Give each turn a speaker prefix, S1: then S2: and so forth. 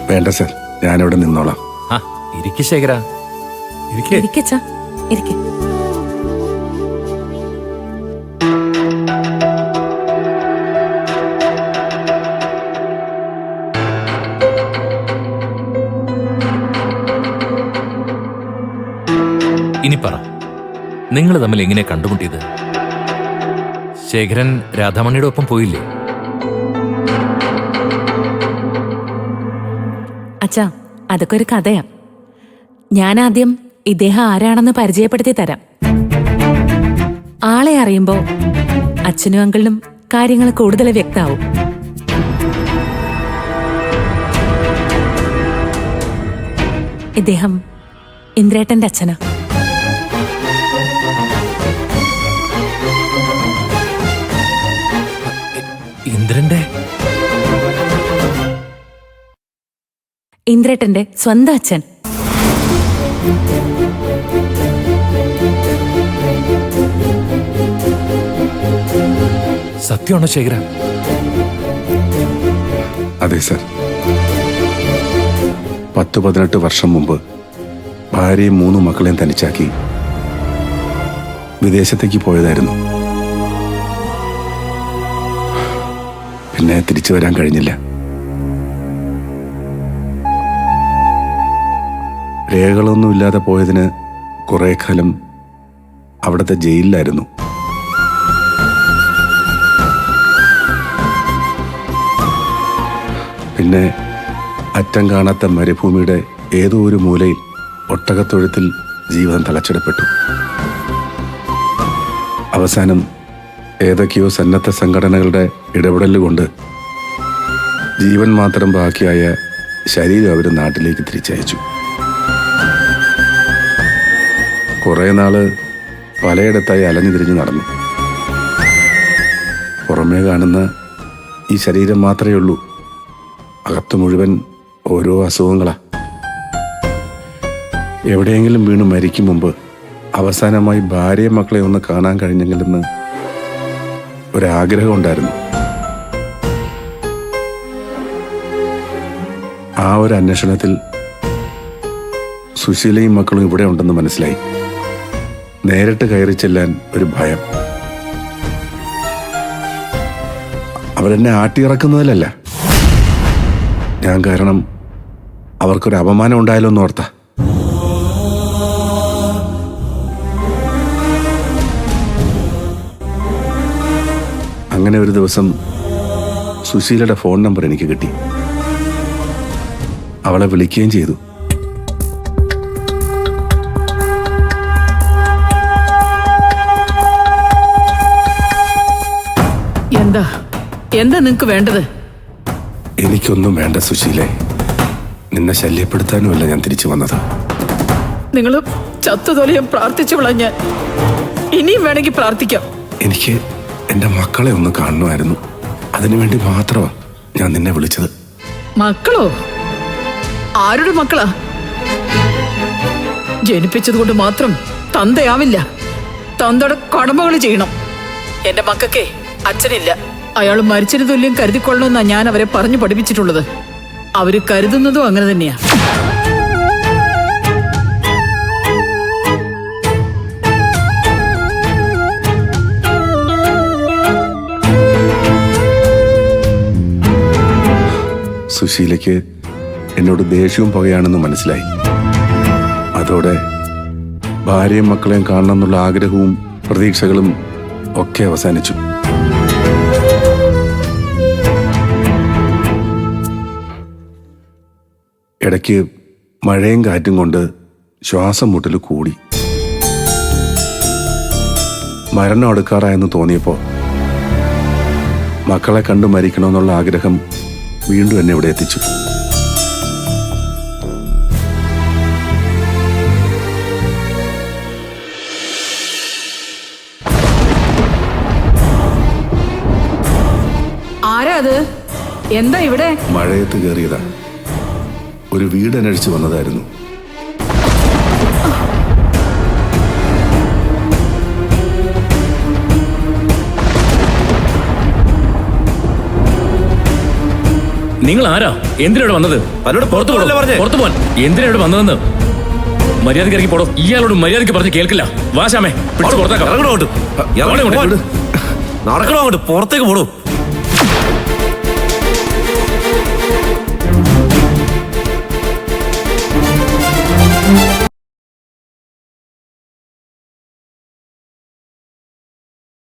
S1: വേണ്ട സർ, ഞാനിവിടെ നിന്നോളാം.
S2: ഇരിക്ക് ശേഖര,
S3: ഇരിക്കച്ചാ, ഇരിക്ക.
S2: ഇനി പറ, നിങ്ങൾ തമ്മിൽ എങ്ങനെ കണ്ടുമുട്ടിയത്? ശേഖരൻ രാധാമണിയുടെ ഒപ്പം പോയില്ലേ?
S3: അച്ഛാ, അതൊക്കെ ഒരു കഥയാ. ഞാൻ ആദ്യം ഇദ്ദേഹം ആരാണെന്ന് പരിചയപ്പെടുത്തി തരാം. ആളെ അറിയുമ്പോ അച്ഛനും അങ്കിളിനും കാര്യങ്ങൾ കൂടുതൽ വ്യക്തമാവും. ഇദ്ദേഹം ഇന്ദ്രേട്ടന്റെ അച്ഛനാ. ഇന്ദ്രേട്ടന്റെ സ്വന്തം അച്ഛൻ.
S2: സത്യമാണോ ശേഖര?
S1: അതെ സർ. 10-18 വർഷം മുമ്പ് ഭാര്യയും 3 മക്കളെയും തനിച്ചാക്കി വിദേശത്തേക്ക് പോയതായിരുന്നു. പിന്നെ തിരിച്ചു വരാൻ കഴിഞ്ഞില്ല. രേഖകളൊന്നുമില്ലാതെ പോയതിന് കുറെ കാലം അവിടുത്തെ ജയിലിലായിരുന്നു. പിന്നെ അറ്റം കാണാത്ത മരുഭൂമിയുടെ ഏതോ ഒരു മൂലയിൽ ഒട്ടകത്തൊഴുത്തിൽ ജീവിതം തളച്ചിടപ്പെട്ടു. അവസാനം ഏതൊക്കെയോ സന്നദ്ധ സംഘടനകളുടെ ഇടപെടലുകൊണ്ട് ജീവൻ മാത്രം ബാക്കിയായ ശരീരം അവർ നാട്ടിലേക്ക് തിരിച്ചയച്ചു. കുറേ നാള് പലയിടത്തായി അലഞ്ഞു തിരിഞ്ഞു നടന്നു. പുറമേ കാണുന്ന ഈ ശരീരം മാത്രമേ ഉള്ളൂ, അകത്ത് മുഴുവൻ ഓരോ അസുഖങ്ങളാ. എവിടെയെങ്കിലും വീണ് മരിക്കും മുമ്പ് അവസാനമായി ഭാര്യയും മക്കളെ ഒന്ന് കാണാൻ കഴിഞ്ഞെങ്കിലെന്ന് ഒരാഗ്രഹം ഉണ്ടായിരുന്നു. ആ ഒരു അന്വേഷണത്തിൽ സുശീലയും മക്കളും ഇവിടെ ഉണ്ടെന്ന് മനസ്സിലായി. നേരിട്ട് കയറി ചെല്ലാൻ ഒരു ഭയം. അവരെന്നെ ആട്ടിയിറക്കുന്നതിലല്ല, ഞാൻ കാരണം അവർക്കൊരു അപമാനം ഉണ്ടായാലോ എന്നോർത്താ. അങ്ങനെ ഒരു ദിവസം സുശീലയുടെ ഫോൺ നമ്പർ എനിക്ക് കിട്ടി. അവളെ വിളിക്കുകയും ചെയ്തു.
S4: എന്താ നിങ്ങക്ക് വേണ്ടത്?
S1: എനിക്കൊന്നും വേണ്ട സുശീലേ. നിന്നെ ശല്യപ്പെടുത്താനുമല്ല ഞാൻ തിരിച്ചു വന്നത്.
S4: നിങ്ങൾ ചത്തുതൊലയും പ്രാർത്ഥിച്ചവളാ ഞാൻ. ഇനിയും വേണമെങ്കിൽ പ്രാർത്ഥിക്കാം.
S1: എനിക്ക് എന്റെ മക്കളെ ഒന്ന് കാണണമായിരുന്നു. അതിനുവേണ്ടി മാത്രമാ ഞാൻ നിന്നെ വിളിച്ചത്.
S4: മക്കളോ? ആരുടെ മക്കളാ? ജനിപ്പിച്ചത് കൊണ്ട് മാത്രം തന്തയാവില്ല. തന്തയുടെ കടമകൾ ചെയ്യണം. എന്റെ മക്കൾക്കേ അച്ഛനില്ല. അയാൾ മരിച്ചതിന് തുല്യം കരുതിക്കൊള്ളണമെന്നാ ഞാൻ അവരെ പറഞ്ഞു പഠിപ്പിച്ചിട്ടുള്ളത്. അവര് കരുതുന്നതും അങ്ങനെ തന്നെയാ.
S1: സുശീലയ്ക്ക് എന്നോട് ദേഷ്യവും പകയാണെന്ന് മനസ്സിലായി. അതോടെ ഭാര്യയും മക്കളെയും കാണണമെന്നുള്ള ആഗ്രഹവും പ്രതീക്ഷകളും ഒക്കെ അവസാനിച്ചു. ഇടയ്ക്ക് മഴയും കാറ്റും കൊണ്ട് ശ്വാസം മുട്ടൽ കൂടി. മരണം അടുക്കാറായെന്ന് തോന്നിയപ്പോൾ മക്കളെ കണ്ടു മരിക്കണമെന്നുള്ള ആഗ്രഹം വീണ്ടും എന്നെ ഇവിടെ എത്തിച്ചു.
S4: ആരാ അത്? എന്താ ഇവിടെ?
S1: മഴയത്ത് കയറിയതാ. ഒരു വീട് അന്വേഷിച്ച് വന്നതായിരുന്നു.
S5: നിങ്ങൾ ആരാ? എന്തിനാണ് വന്നത്?
S6: എന്നോട് പുറത്ത് പോകല്ലേ പറഞ്ഞേ?
S5: പുറത്തു പോവാൻ. എന്തിനാണ് വന്നതെന്ന് മര്യാദയ്ക്ക് ഇറങ്ങി പോടോ. ഇയാളോട് മര്യാദയ്ക്ക് പറഞ്ഞ് കേൾക്കില്ല. വാശാമേ പിടിച്ച് പുറത്താക്കാം.
S6: ഇറങ്ങണോ അങ്ങോട്ട്?
S5: ഇറങ്ങണോ അങ്ങോട്ട്?
S6: നടക്കണോ അങ്ങോട്ട്? പുറത്തേക്ക് പോടൂ.